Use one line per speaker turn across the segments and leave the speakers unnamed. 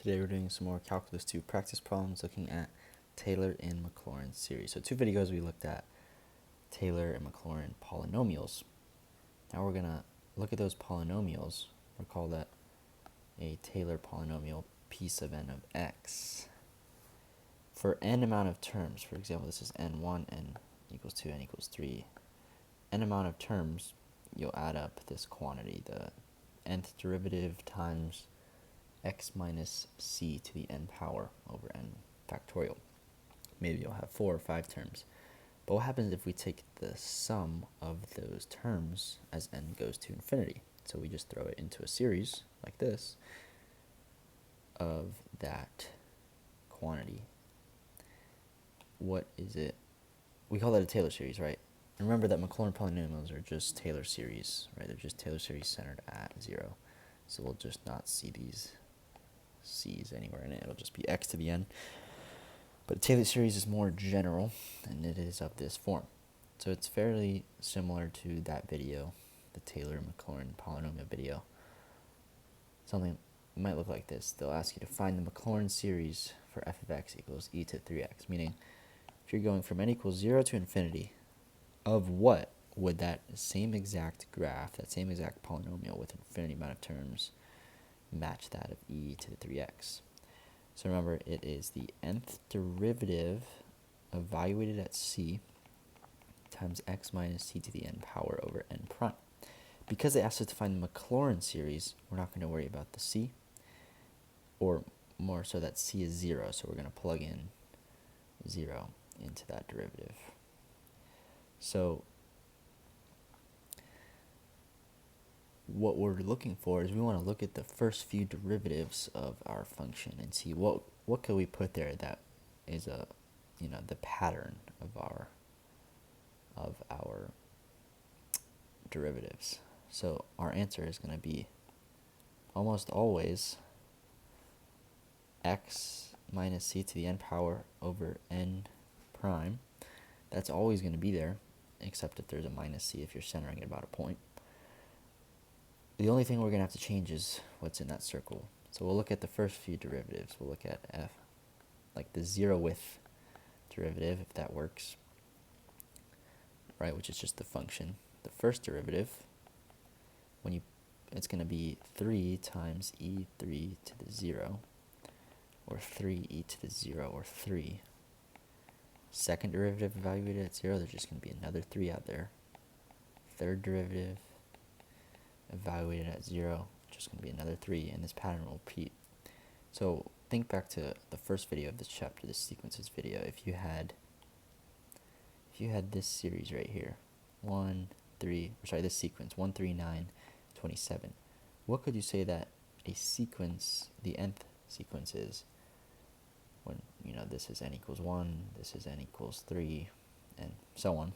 Today we're doing some more Calculus 2 practice problems looking at Taylor and Maclaurin series. So 2 videos we looked at Taylor and Maclaurin polynomials. Now we're going to look at those polynomials. We'll call that a Taylor polynomial p sub n of x. For n amount of terms, for example, this is n1, n equals 2, n equals 3. N amount of terms, you'll add up this quantity, the nth derivative times x minus c to the n power over n factorial. Maybe you'll have 4 or 5 terms. But what happens if we take the sum of those terms as n goes to infinity? So we just throw it into a series like this of that quantity. What is it? We call that a Taylor series, right? And remember that Maclaurin polynomials are just Taylor series, right? They're just Taylor series centered at 0. So we'll just not see these c's anywhere in it. It'll just be x to the n. But a Taylor series is more general, and it is of this form. So it's fairly similar to that video, the Taylor and Maclaurin polynomial video. Something might look like this. They'll ask you to find the Maclaurin series for f of x equals e to 3x, meaning if you're going from n equals 0 to infinity, of what would that same exact graph, that same exact polynomial with infinity amount of terms, match that of e to the 3x? So remember, it is the nth derivative evaluated at c times x minus c to the n power over n prime. Because they asked us to find the Maclaurin series, we're not going to worry about the c, or more so that c is 0, so we're going to plug in 0 into that derivative. So what we're looking for is we want to look at the first few derivatives of our function and see what could we put there that is the pattern of our derivatives. So our answer is going to be almost always x minus c to the n power over n prime. That's always going to be there, except if there's a minus c if you're centering it about a point. The only thing we're going to have to change is what's in that circle. So we'll look at the first few derivatives. We'll look at f, like the 0th derivative, if that works, right, which is just the function. The first derivative, it's going to be 3 times e3 to the 0, or 3e to the 0, or 3. Second derivative evaluated at 0, there's just going to be another 3 out there. Third derivative evaluated at 0, just going to be another 3, and this pattern will repeat. So think back to the first video of this chapter, this sequences video. If you had this series right here, this sequence 1, 3, 9, 27. What could you say that a sequence, the nth sequence is? When this is n equals 1, this is n equals 3, and so on.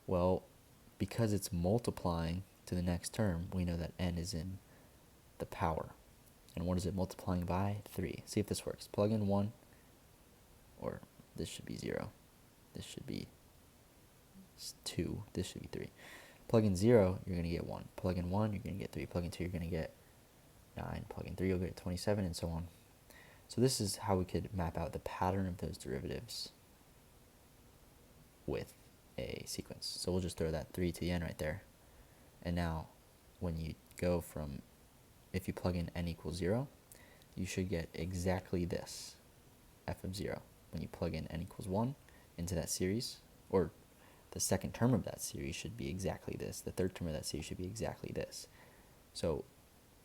Well, because it's multiplying to the next term, we know that n is in the power. And what is it multiplying by? 3. See if this works. Plug in 1, or this should be 0. This should be 2. This should be 3. Plug in 0, you're going to get 1. Plug in 1, you're going to get 3. Plug in 2, you're going to get 9. Plug in 3, you'll get 27, and so on. So this is how we could map out the pattern of those derivatives with a sequence. So we'll just throw that 3 to the n right there. And now, when you go from, if you plug in n equals 0, you should get exactly this, f of 0. When you plug in n equals 1 into that series, or the second term of that series should be exactly this. The third term of that series should be exactly this. So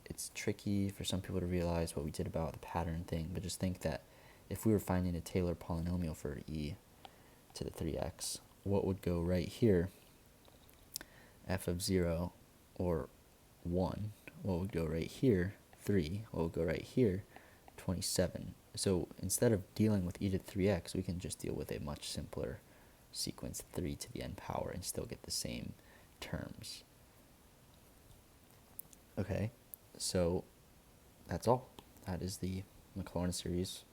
it's tricky for some people to realize what we did about the pattern thing, but just think that if we were finding a Taylor polynomial for e to the 3x, what would go right here, f of 0, or 1, what would go right here, 3, what would go right here, 27. So instead of dealing with e to 3x, we can just deal with a much simpler sequence, 3 to the n power, and still get the same terms. Okay, so that's all. That is the Maclaurin series,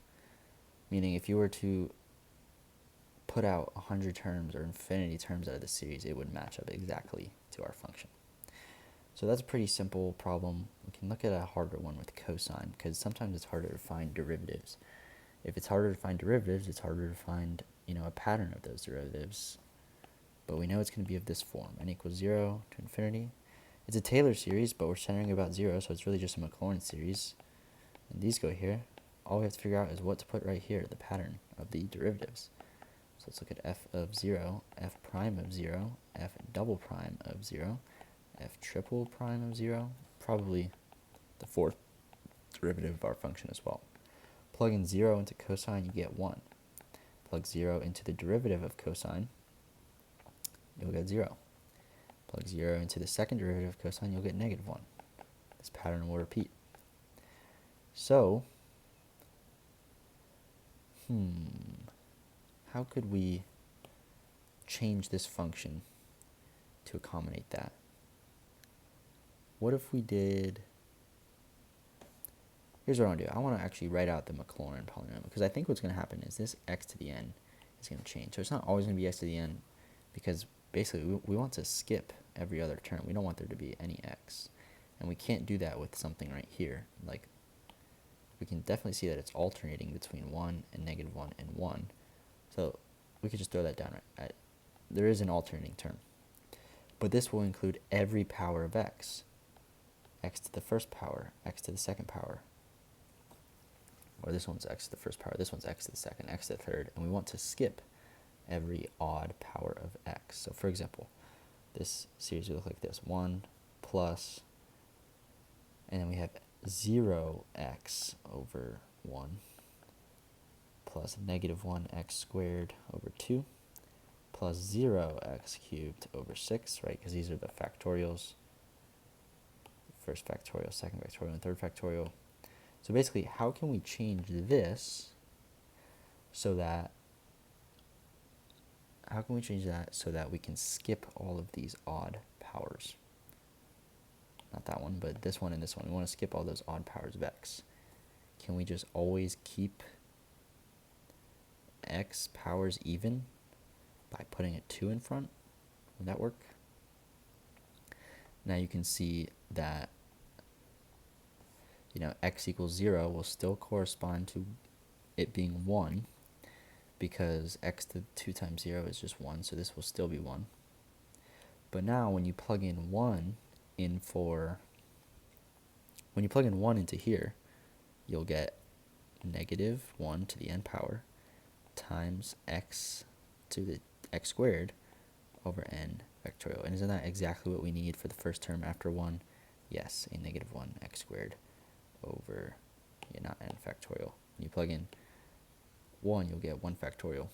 meaning if you were to put out 100 terms or infinity terms out of the series, it would match up exactly to our function. So that's a pretty simple problem. We can look at a harder one with cosine, because sometimes it's harder to find derivatives. If it's harder to find derivatives, it's harder to find, a pattern of those derivatives. But we know it's going to be of this form, n equals 0 to infinity. It's a Taylor series, but we're centering about 0, so it's really just a Maclaurin series. And these go here. All we have to figure out is what to put right here, the pattern of the derivatives. So let's look at f of 0, f prime of 0, f double prime of 0, f triple prime of 0, probably the fourth derivative of our function as well. Plug in 0 into cosine, you get 1. Plug 0 into the derivative of cosine, you'll get 0. Plug 0 into the second derivative of cosine, you'll get negative 1. This pattern will repeat. So, how could we change this function to accommodate that? What if we did... Here's what I want to do. I want to actually write out the Maclaurin polynomial, because I think what's going to happen is this x to the n is going to change. So it's not always going to be x to the n, because basically we want to skip every other term. We don't want there to be any x. And we can't do that with something right here. Like, we can definitely see that it's alternating between 1 and negative 1 and 1. So we could just throw that down. There is an alternating term. But this will include every power of x. X to the first power, x to the second power. Or this one's x to the first power, this one's x to the second, x to the third. And we want to skip every odd power of x. So for example, this series will look like this. 1 plus, and then we have 0x over 1 plus negative 1x squared over 2 plus 0x cubed over 6, right? Because these are the factorials. First factorial, second factorial, and third factorial. So basically, how can we change this so that we can skip all of these odd powers? Not that one, but this one and this one. We want to skip all those odd powers of x. Can we just always keep x powers even by putting a 2 in front? Would that work? Now you can see that x equals 0 will still correspond to it being 1, because x to 2 times 0 is just 1, so this will still be 1. But now when you plug in 1 into here, you'll get negative 1 to the n power times x to the x squared over n factorial. And isn't that exactly what we need for the first term after 1? Yes, a negative 1 x squared over, not n factorial. When you plug in 1, you'll get 1 factorial.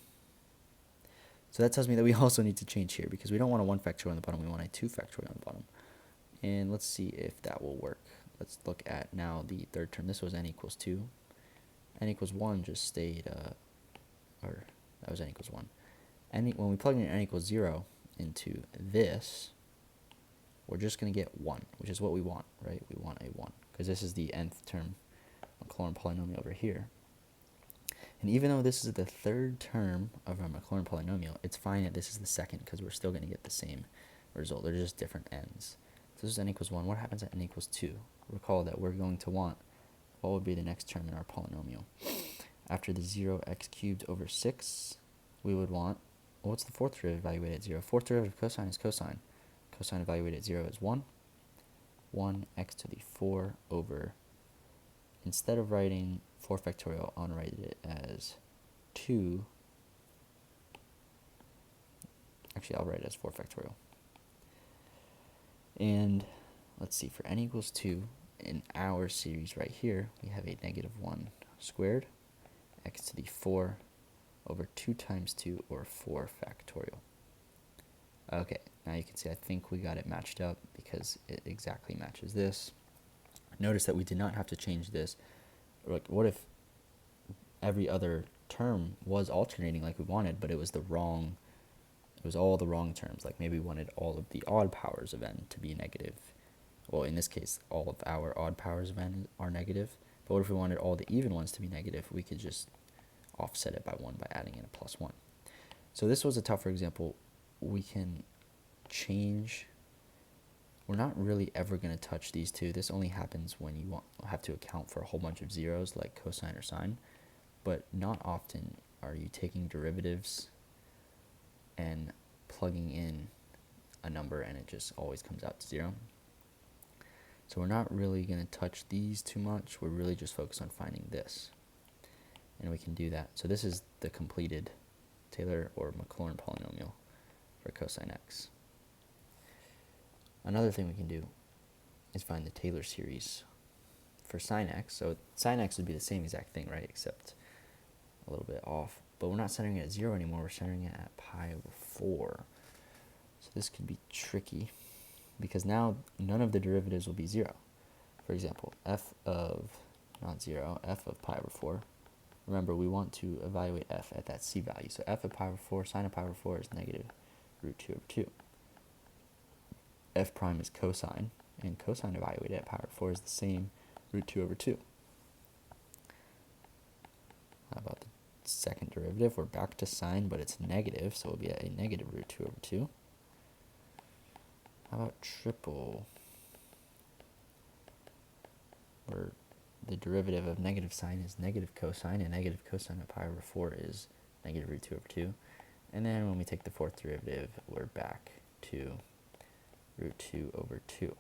So that tells me that we also need to change here, because we don't want a 1 factorial on the bottom, we want a 2 factorial on the bottom. And let's see if that will work. Let's look at now the third term. This was n equals 2. N equals 1 just stayed, or that was n equals 1. When we plug in n equals 0 into this, we're just going to get 1, which is what we want, right? We want a 1, because this is the nth term Maclaurin polynomial over here. And even though this is the third term of our Maclaurin polynomial, it's fine that this is the second, because we're still going to get the same result. They're just different n's. So this is n equals 1. What happens at n equals 2? Recall that we're going to want, what would be the next term in our polynomial? After the 0x cubed over 6, we would want, well, what's the fourth derivative evaluated at 0? Fourth derivative of cosine is cosine. Cosine evaluated at 0 is 1. 1x to the 4 over, instead of writing 4 factorial, I'll write it as 2. Actually, I'll write it as 4 factorial. And let's see, for n equals 2, in our series right here, we have a negative 1 squared, x to the 4 over 2 times 2, or 4 factorial. Okay, now you can see I think we got it matched up, because it exactly matches this. Notice that we did not have to change this. Like, what if every other term was alternating like we wanted, but it was all the wrong terms? Like maybe we wanted all of the odd powers of n to be negative. Well, in this case, all of our odd powers of n are negative. But what if we wanted all the even ones to be negative? We could just offset it by 1 by adding in a plus 1. So this was a tougher example. We can change we're not really ever going to touch these two. This only happens when you have to account for a whole bunch of zeros like cosine or sine, but not often are you taking derivatives and plugging in a number and it just always comes out to 0. So we're not really going to touch these too much. We're really just focused on finding this. And we can do that. So this is the completed Taylor or Maclaurin polynomial for cosine x. Another thing we can do is find the Taylor series for sine x. So sine x would be the same exact thing, right, except a little bit off. But we're not centering it at 0 anymore. We're centering it at pi over 4. So this could be tricky because now none of the derivatives will be 0. For example, f of, not 0, f of pi over 4. Remember, we want to evaluate f at that c value. So f of pi over 4, sine of pi over 4 is negative root 2 over 2. F prime is cosine, and cosine evaluated at pi over 4 is the same root 2 over 2. How about the second derivative? We're back to sine, but it's negative, so it'll be a negative root 2 over 2. How about triple? Where the derivative of negative sine is negative cosine, and negative cosine of pi over 4 is negative root 2 over 2. And then when we take the fourth derivative, we're back to root 2 over 2.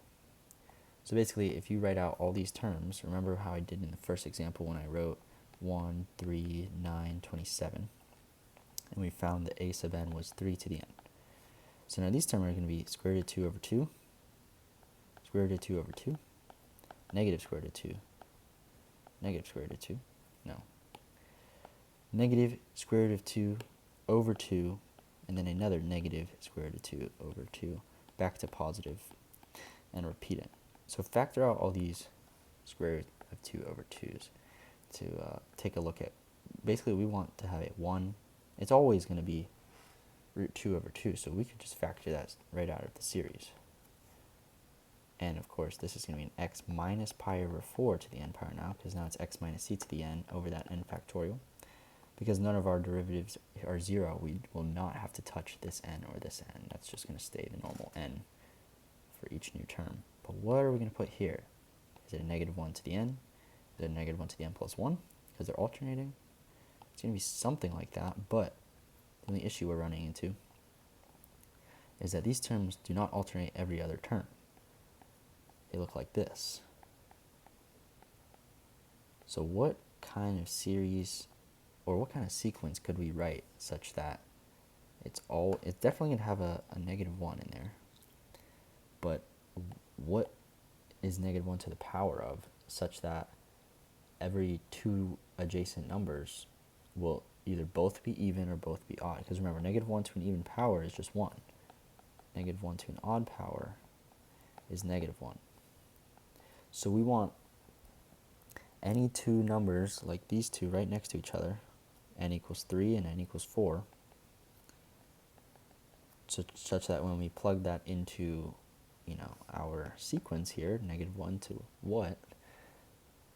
So basically, if you write out all these terms, remember how I did in the first example when I wrote 1, 3, 9, 27, and we found that a sub n was 3 to the n. So now these terms are going to be square root of 2 over 2, square root of 2 over 2, negative square root of 2, negative square root of 2, no, negative square root of 2 over 2, and then another negative square root of 2 over 2, back to positive, and repeat it. So factor out all these square root of 2 over 2's to take a look at. Basically, we want to have a 1. It's always going to be root 2 over 2, so we could just factor that right out of the series. And of course, this is going to be an x minus pi over 4 to the n power now, because now it's x minus c to the n over that n factorial. Because none of our derivatives are 0, we will not have to touch this n or this n. That's just going to stay the normal n for each new term. But what are we going to put here? Is it a negative 1 to the n? Is it a negative 1 to the n plus 1? Because they're alternating. It's going to be something like that, but the only issue we're running into is that these terms do not alternate every other term. They look like this. So what kind of series or what kind of sequence could we write such that it's definitely going to have a negative 1 in there, but what is negative 1 to the power of such that every two adjacent numbers will either both be even or both be odd? Because remember, negative 1 to an even power is just 1. Negative 1 to an odd power is negative 1. So we want any two numbers like these two right next to each other, n equals 3 and n equals 4, such that when we plug that into our sequence here, negative 1 to what,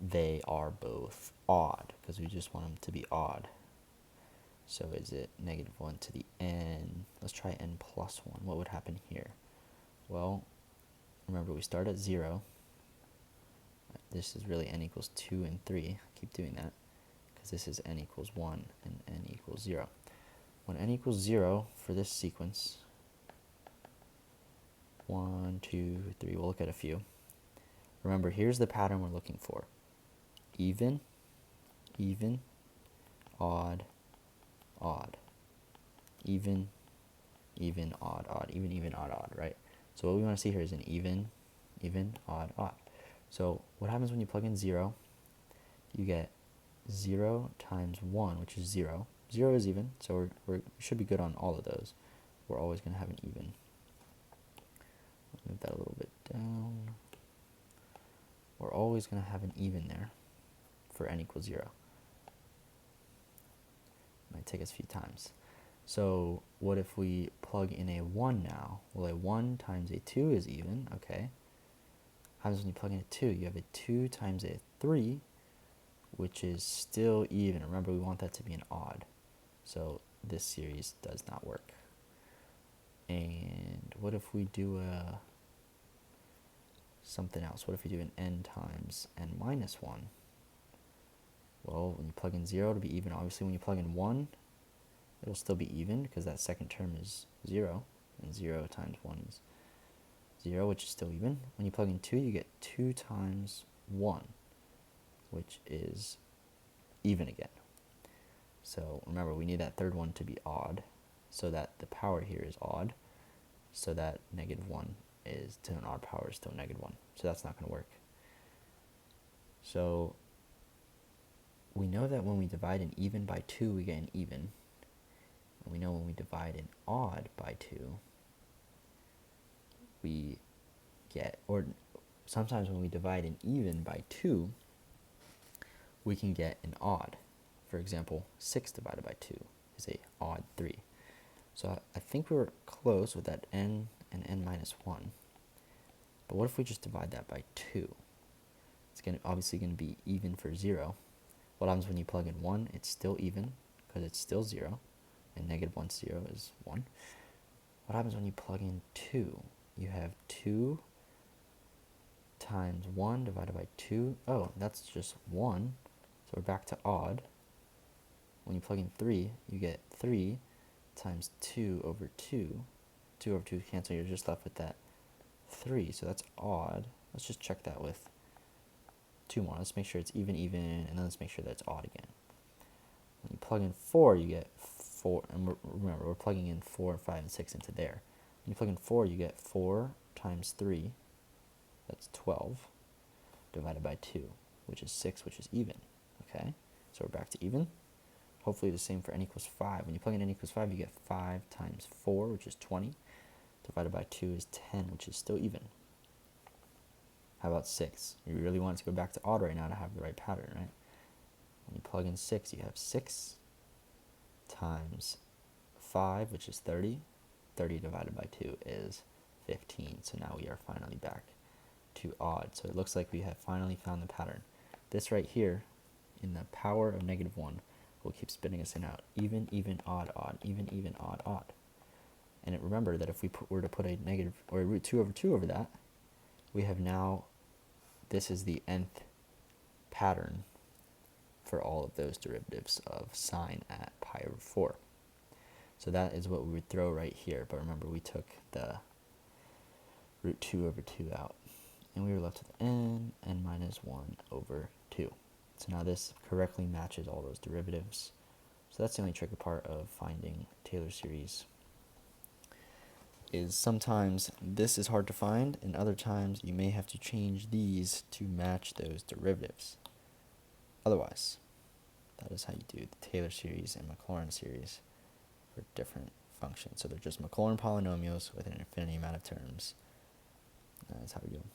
they are both odd, because we just want them to be odd. So is it negative 1 to the n? Let's try n plus 1. What would happen here? Well, remember we start at 0. This is really n equals 2 and 3. Keep doing that, because this is n equals 1 and n equals 0. When n equals 0 for this sequence, 1, 2, 3, we'll look at a few. Remember, here's the pattern we're looking for. Even, even, odd, odd. Even, even, odd, odd. Even, even, odd, odd, right? So what we want to see here is an even, even, odd, odd. So what happens when you plug in 0? You get 0 times 1, which is 0. 0 is even, so we should be good on all of those. We're always going to have an even. Let's move that a little bit down. We're always going to have an even there for n equals 0. Might take us a few times. So what if we plug in a 1 now? Well, a 1 times a 2 is even, okay. How happens when you plug in a 2? You have a 2 times a 3, which is still even. Remember, we want that to be an odd. So this series does not work. And what if we do something else. What if we do an n times n minus 1? Well, when you plug in 0 to be even, obviously when you plug in 1, it'll still be even because that second term is 0, and 0 times 1 is 0, which is still even. When you plug in 2, you get 2 times 1, which is even again. So remember, we need that third one to be odd, so that the power here is odd, so that negative 1 is to an odd power is still negative 1. So that's not going to work. So we know that when we divide an even by 2, we get an even. And we know when we divide an odd by 2, we get, or sometimes when we divide an even by 2, we can get an odd. For example, 6 divided by 2 is a odd 3. So I think we were close with that n and n minus 1. But what if we just divide that by 2? It's obviously going to be even for 0. What happens when you plug in 1? It's still even, because it's still 0. And negative 1 0 is 1. What happens when you plug in 2? You have 2 times 1 divided by 2. Oh, that's just 1. So we're back to odd. When you plug in 3, you get 3 times 2 over 2. 2 over 2 cancel, you're just left with that 3. So that's odd. Let's just check that with 2 more. Let's make sure it's even, and then let's make sure that it's odd again. When you plug in 4, you get 4, and remember, we're plugging in 4, 5, and 6 into there. When you plug in 4, you get 4 times 3, that's 12, divided by 2, which is 6, which is even, okay? So we're back to even. Hopefully the same for n equals 5. When you plug in n equals 5, you get 5 times 4, which is 20, divided by 2 is 10, which is still even. How about 6? You really want it to go back to odd right now to have the right pattern, right? When you plug in 6, you have 6 times 5, which is 30. 30 divided by 2 is 15. So now we are finally back to odd. So it looks like we have finally found the pattern. This right here, in the power of negative 1, will keep spitting us in out. Even, even, odd, odd, even, odd, odd. And remember that if we were to put a negative, or a root 2 over 2 over that, we have now, this is the nth pattern for all of those derivatives of sine at pi over 4. So that is what we would throw right here. But remember, we took the root 2 over 2 out. And we were left with n minus 1 over 2. So now this correctly matches all those derivatives. So that's the only tricky part of finding Taylor series. Is sometimes this is hard to find, and other times you may have to change these to match those derivatives. Otherwise, that is how you do the Taylor series and Maclaurin series for different functions. So they're just Maclaurin polynomials with an infinity amount of terms. That's how we do them.